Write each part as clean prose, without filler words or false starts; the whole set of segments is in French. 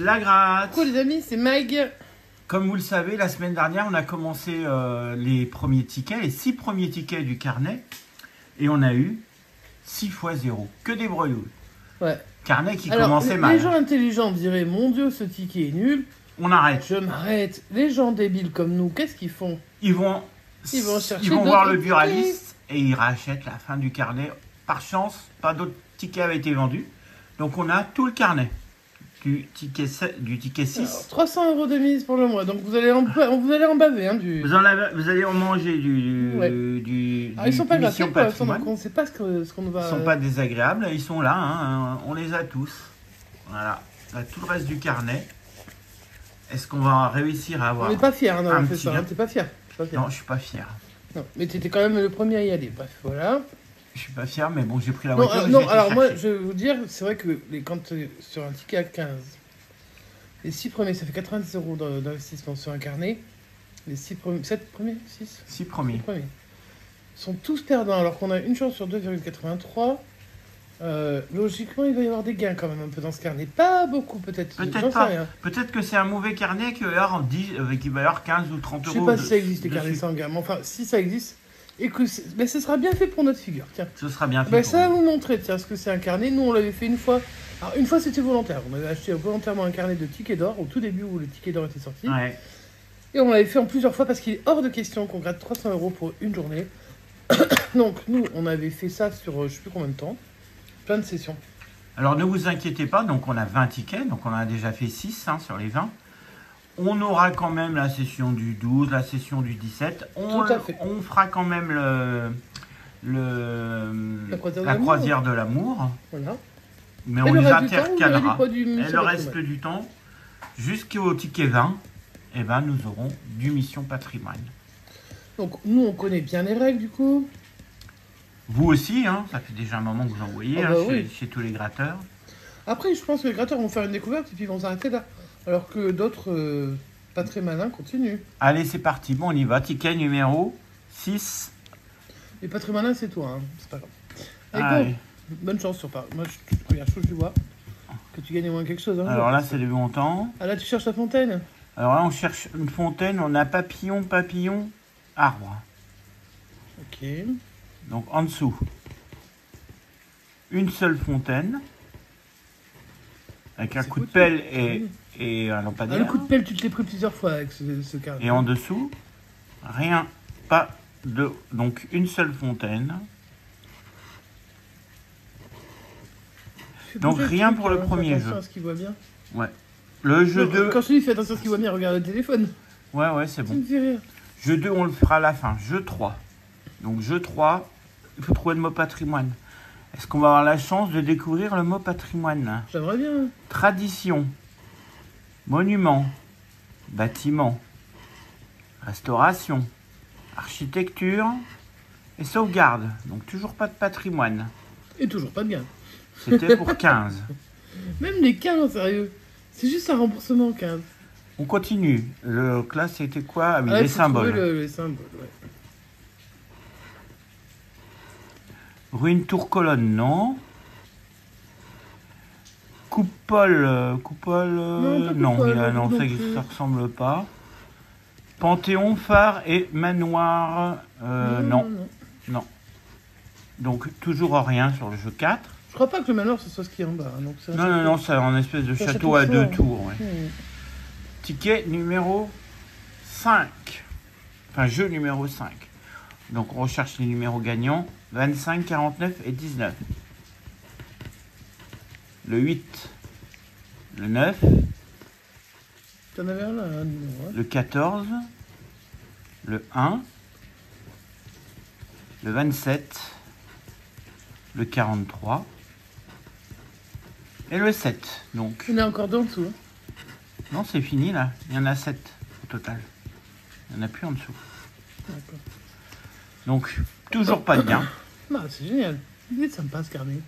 La gratte. Coucou les amis, c'est Mag. Comme vous le savez, la semaine dernière, on a commencé les premiers tickets, les 6 premiers tickets du carnet. Et on a eu 6 fois 0. Que des brouillons. Ouais. Carnet qui Alors, commençait mal. Les gens intelligents diraient, mon Dieu, ce ticket est nul. On arrête. Je m'arrête. Les gens débiles comme nous, qu'est-ce qu'ils font? Ils vont chercher voir le d'autres buraliste et ils rachètent la fin du carnet. Par chance, pas d'autres tickets avaient été vendus. Donc on a tout le carnet. Du ticket 6. Alors, 300 € de mise pour le mois, donc vous allez en baver. Hein, Vous allez en manger du ils sont pas gratuits, Mission donc Patrimoine. on ne sait pas ce qu'on va... Ils sont pas désagréables, ils sont là, hein, on les a tous. Voilà, là, tout le reste du carnet. Est-ce qu'on va réussir à avoir... On n'est pas fiers d'avoir un fait petit ça, gain. hein, t'es pas fier. Non, je suis pas fier. Non, mais t'étais quand même le premier à y aller, bref, voilà. Je suis pas fier, mais bon, j'ai pris la Non, voiture. non, alors moi, je vais vous dire, c'est vrai que quand sur un ticket à 15, les 6 premiers, ça fait 90 € d'investissement sur un carnet. Les 7 premiers 6 6 premiers. sont tous perdants, alors qu'on a une chance sur 2,83. Logiquement, il va y avoir des gains quand même un peu dans ce carnet. Pas beaucoup, peut-être. Peut-être pas. Peut-être que c'est un mauvais carnet qui va y avoir 15 ou 30 euros. Je sais pas si ça existe, les carnets sans gain. Mais enfin, si ça existe, et que mais ce sera bien fait pour notre figure. Tiens. Ce sera bien fait. Ben, pour ça va nous. vous montrer, tiens, ce que c'est un carnet. Nous, on l'avait fait une fois. Alors, une fois, c'était volontaire. On avait acheté volontairement un carnet de tickets d'or au tout début où le ticket d'or était sorti. Ouais. Et on l'avait fait en plusieurs fois parce qu'il est hors de question qu'on gratte 300 € pour une journée. Donc, nous, on avait fait ça sur je sais plus combien de temps. Plein de sessions. Alors ne vous inquiétez pas, donc on a 20 tickets, donc on a déjà fait 6 sur les 20. On aura quand même la session du 12, la session du 17. Tout à fait. On fera quand même la croisière de l'amour. Voilà. Mais Et on le les reste du temps, vous intercalera. avez du Et Mission le reste Patrimoine. du temps, jusqu'au ticket 20, eh ben, nous aurons du Mission Patrimoine. Donc, nous, on connaît bien les règles, du coup. Vous aussi, hein, ça fait déjà un moment que vous en voyez Ah bah chez, oui. chez tous les gratteurs. Après, je pense que les gratteurs vont faire une découverte et puis ils vont s'arrêter là. Alors que d'autres, pas très malins, continuent. Allez, c'est parti. Bon, on y va. Ticket numéro 6. Les pas très malins, c'est toi, hein. C'est pas grave. Allez, Allez. go. Bonne chance sur Paris. Moi, regarde, je vois que tu gagnes au moins quelque chose. Hein, Alors là, c'est du montant. Ah là, tu cherches la fontaine. Alors là, on cherche une fontaine. On a papillon, arbre. Ok. Donc en dessous, une seule fontaine. Avec un C'est coup de foutu. pelle et un Ah, lampadaire. le coup de pelle, tu te l'es pris plusieurs fois avec ce carnet. Et en dessous, rien, pas de... Donc une seule fontaine. Fais donc bouger le rien truc, pour le hein, premier fais attention jeu. à ce qu'il voit bien. Ouais. Le jeu Non, 2... Quand je te dis fais attention à ce qu'il voit bien, regarde le téléphone. Ouais, c'est Ça bon. me fait rire. Jeu 2, on le fera à la fin. Jeu 3. Donc jeu 3, il faut trouver le mot patrimoine. Est-ce qu'on va avoir la chance de découvrir le mot patrimoine? J'aimerais bien. Tradition, monument, bâtiment, restauration, architecture et sauvegarde. Donc toujours pas de patrimoine. Et toujours pas de gain. C'était pour 15. Même les 15, sérieux. C'est juste un remboursement, 15. On continue. Le classe, c'était quoi? Ah oui, Ah, les il faut trouver symboles. les symboles, ouais. Ruine tour colonne, non. Coupole, Non, pas non, coupole, non, non ça, plus. ça ressemble pas. Panthéon, phare et manoir, non. Donc toujours rien sur le jeu 4. Je crois pas que le manoir ce soit ce qui est en bas. Hein, donc c'est un Non, château. c'est un espèce de C'est un château à château 2 fort. tours. Ouais. Ticket numéro 5. Enfin, jeu numéro 5. Donc on recherche les numéros gagnants. 25, 49 et 19. Le 8. Le 9. T'en avais un là, un numéro. Hein. Le 14. Le 1. Le 27. Le 43. Et le 7. Donc, Il y en a encore deux en dessous. Hein. non, c'est fini là. Il y en a 7 au total. Il n'y en a plus en dessous. D'accord. Donc, toujours pas de gain. Non, c'est génial. Il est sympa ce carnet.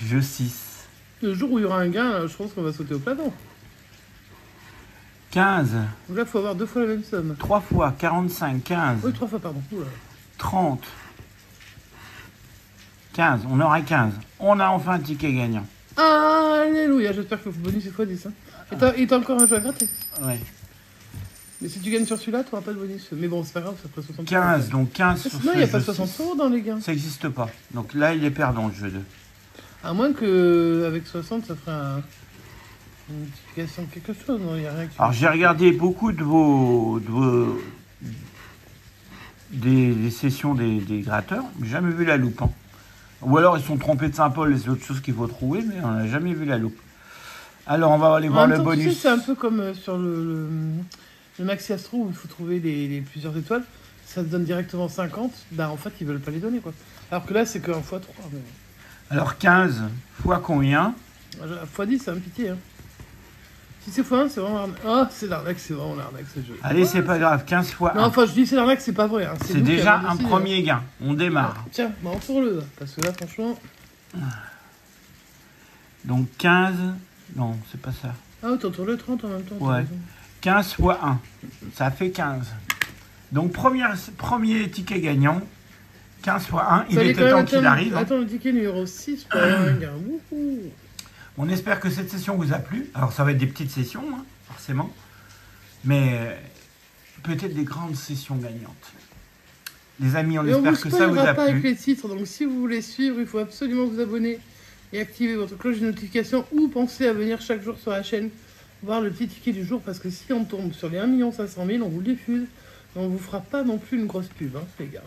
Jeu 6. Le jour où il y aura un gain, là, je pense qu'on va sauter au plafond. 15. Donc là, il faut avoir 2 fois la même somme. 3 fois 45, 15. Oui, 3 fois, pardon. Oula. 30. 15. On aura 15. On a enfin un ticket gagnant. Alléluia, j'espère que le bonus est x10. Hein. Et t'as encore un jeu à gratter. Ouais. Mais si tu gagnes sur celui-là, tu n'auras pas de bonus. Mais bon, c'est pas grave, ça ferait 60 15, donc 15 sur non, il n'y a pas jeu 60 6. euros dans les gains. Ça n'existe pas. Donc là, il est perdant, le jeu 2. À moins que avec 60, ça ferait une multiplication de quelque chose. Non, il y a rien qui... Alors, j'ai regardé beaucoup de vos des sessions des gratteurs. J'ai jamais vu la loupe. Hein. Ou alors, ils sont trompés de Saint-Paul et c'est autre chose qu'il faut trouver, mais on n'a jamais vu la loupe. Alors, on va aller voir le bonus. Tu sais, c'est un peu comme sur le Maxi Astro où il faut trouver les plusieurs étoiles. Ça te donne directement 50. Bah, en fait, ils veulent pas les donner, quoi. Alors que là, c'est qu'un x3. Mais... Alors, 15 fois combien? x10, c'est un pitié. Hein. Si c'est x1, c'est vraiment l'arnaque. Oh, c'est l'arnaque, c'est vraiment l'arnaque, ce jeu. Allez, c'est pas grave. 15 fois 1. Non, enfin, je dis c'est l'arnaque, c'est pas vrai. Hein. C'est déjà un premier gain. On démarre. Ah, tiens, bah, entoure-le. Parce que là, franchement... Donc, 15... Non, c'est pas ça. Ah, t'entoures le 30 en même temps. Ouais. 15 fois 1. Ça fait 15. Donc, premier ticket gagnant. 15 fois 1. Il était temps qu'il arrive. Attends, le ticket numéro 6 pour avoir un gain. Wouhou. On espère que cette session vous a plu. Alors, ça va être des petites sessions, hein, forcément. Mais peut-être des grandes sessions gagnantes. Les amis, on espère que ça vous a pas plu. avec les titres. Donc, si vous voulez suivre, il faut absolument vous abonner et activer votre cloche de notification ou pensez à venir chaque jour sur la chaîne voir le petit ticket du jour. Parce que si on tombe sur les 1 500 000, on vous le diffuse. Et on vous fera pas non plus une grosse pub, hein, les gars.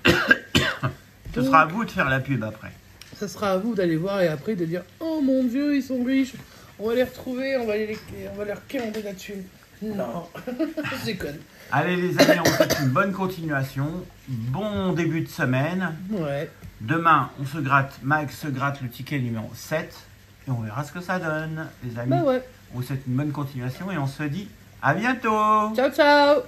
Ce sera à vous de faire la pub après. Ça sera à vous d'aller voir et après de dire « Oh mon Dieu, ils sont riches, on va les retrouver, on va leur quémander la thune. » Non, je déconne. Allez les amis, on vous souhaite une bonne continuation. Bon début de semaine. Ouais. Demain, on se gratte, Max se gratte le ticket numéro 7. Et on verra ce que ça donne, les amis. Bah ouais. On vous souhaite une bonne continuation et on se dit à bientôt. Ciao, ciao.